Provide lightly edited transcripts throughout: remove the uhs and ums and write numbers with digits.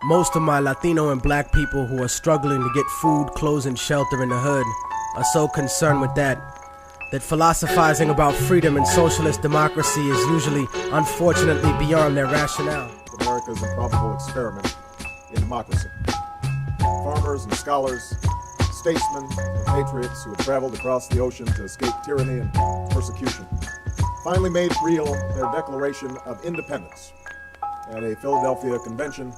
Most of my Latino and black people who are struggling to get food, clothes, and shelter in the hood are so concerned with that philosophizing about freedom and socialist democracy is usually, unfortunately, beyond their rationale. America's improbable experiment in democracy. Farmers and scholars, statesmen and patriots who had traveled across the ocean to escape tyranny and persecution finally made real their Declaration of Independence at a Philadelphia convention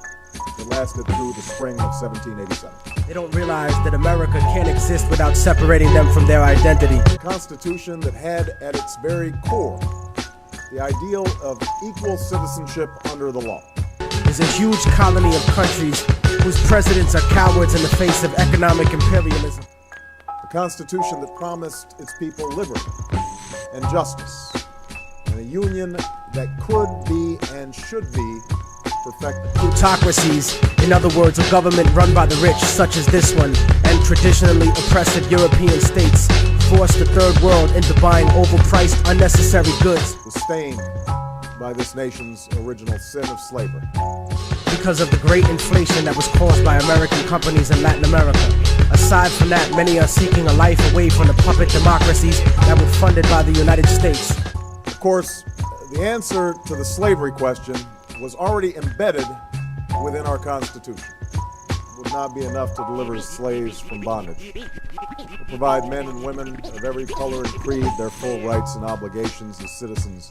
that lasted through the spring of 1787. They don't realize that America can't exist without separating them from their identity. A constitution that had at its very core the ideal of equal citizenship under the law. Is a huge colony of countries whose presidents are cowards in the face of economic imperialism. A constitution that promised its people liberty and justice, and a union that could be and should be perfected. Plutocracies, in other words, a government run by the rich, such as this one, and traditionally oppressive European states, forced the third world into buying overpriced, unnecessary goods. Was stained by this nation's original sin of slavery. Because of the great inflation that was caused by American companies in Latin America. Aside from that, many are seeking a life away from the puppet democracies that were funded by the United States. Of course, the answer to the slavery question was already embedded within our Constitution. It would not be enough to deliver slaves from bondage. To provide men and women of every color and creed their full rights and obligations as citizens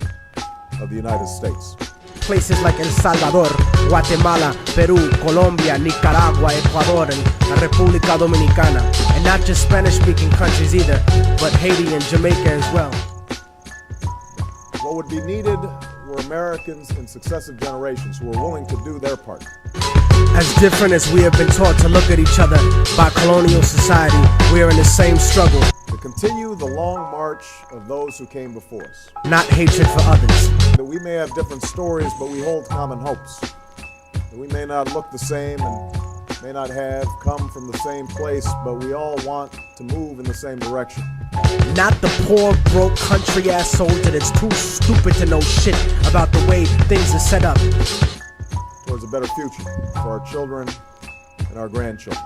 of the United States. Places like El Salvador, Guatemala, Peru, Colombia, Nicaragua, Ecuador, and la República Dominicana. And not just Spanish-speaking countries either, but Haiti and Jamaica as well. What would be needed were Americans in successive generations who were willing to do their part. As different as we have been taught to look at each other by colonial society, we are in the same struggle. To continue the long march of those who came before us. Not hatred for others. That we may have different stories, but we hold common hopes. That we may not look the same and may not have come from the same place, but we all want to move in the same direction. Not the poor, broke, country-ass soldier that's too stupid to know shit about the way things are set up. Towards a better future for our children and our grandchildren.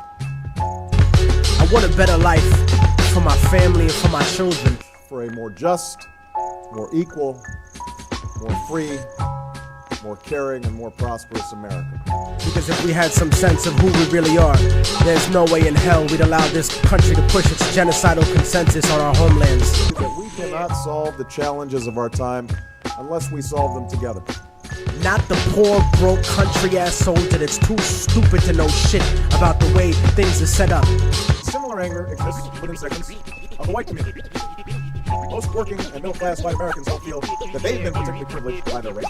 I want a better life for my family and for my children. For a more just, more equal, more free, more caring, and more prosperous America. Because if we had some sense of who we really are, there's no way in hell we'd allow this country to push its genocidal consensus on our homelands. That we cannot solve the challenges of our time unless we solve them together. Not the poor, broke, country-ass soldier that's too stupid to know shit about the way things are set up. Similar anger exists within segments of the white community. Most working and middle-class white Americans don't feel that they've been particularly privileged by their race.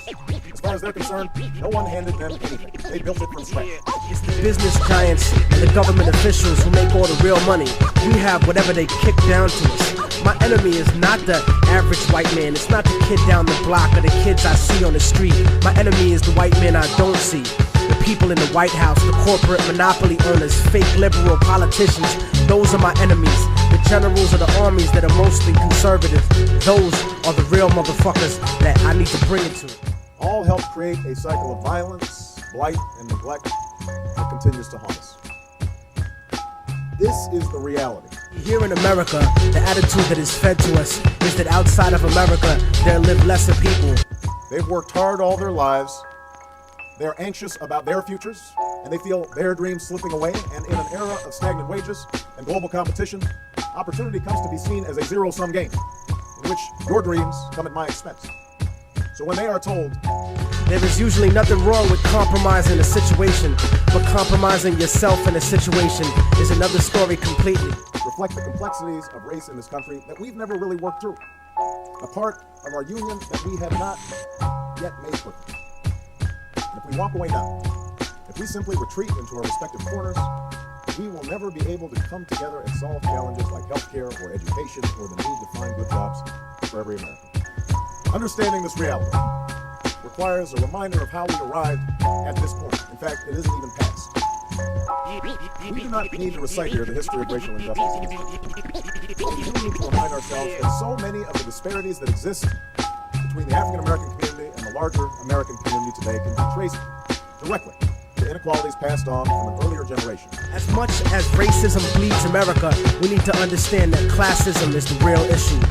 As far as they're concerned, no one handed them anything. They built it from scratch. It's the business giants and the government officials who make all the real money. We have whatever they kick down to us. My enemy is not the average white man. It's not the kid down the block or the kids I see on the street. My enemy is the white man I don't see. The people in the White House, the corporate monopoly owners, fake liberal politicians, those are my enemies. The generals of the armies that are mostly conservative, those are the real motherfuckers that I need to bring it to. All help create a cycle of violence, blight, and neglect that continues to haunt us. This is the reality. Here in America, the attitude that is fed to us is that outside of America, there live lesser people. They've worked hard all their lives. They're anxious about their futures, and they feel their dreams slipping away. And in an era of stagnant wages and global competition, opportunity comes to be seen as a zero-sum game, in which your dreams come at my expense. So when they are told, there is usually nothing wrong with compromising a situation, but compromising yourself in a situation is another story completely. Reflect the complexities of race in this country that we've never really worked through. A part of our union that we have not yet made perfect. And if we walk away now, if we simply retreat into our respective corners, we will never be able to come together and solve challenges like healthcare or education or the need to find good jobs for every American. Understanding this reality requires a reminder of how we arrived at this point. In fact, it isn't even past. We do not need to recite here the history of racial injustice in this country. But we do need to remind ourselves that so many of the disparities that exist between the African American community and the larger American community today can be traced directly to inequalities passed on from an earlier generation. As much as racism bleeds America, we need to understand that classism is the real issue.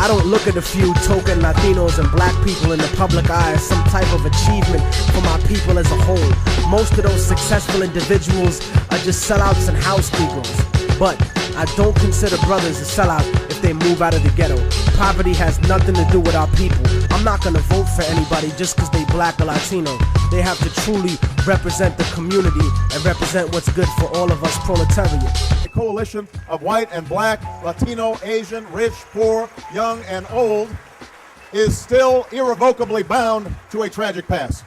I don't look at a few token Latinos and black people in the public eye as some type of achievement for my people as a whole. Most of those successful individuals are just sellouts and house Negroes. But I don't consider brothers a sellout if they move out of the ghetto. Poverty has nothing to do with our people. I'm not gonna vote for anybody just because they black or Latino. They have to truly represent the community and represent what's good for all of us proletariat. A coalition of white and black, Latino, Asian, rich, poor, young, and old is still irrevocably bound to a tragic past.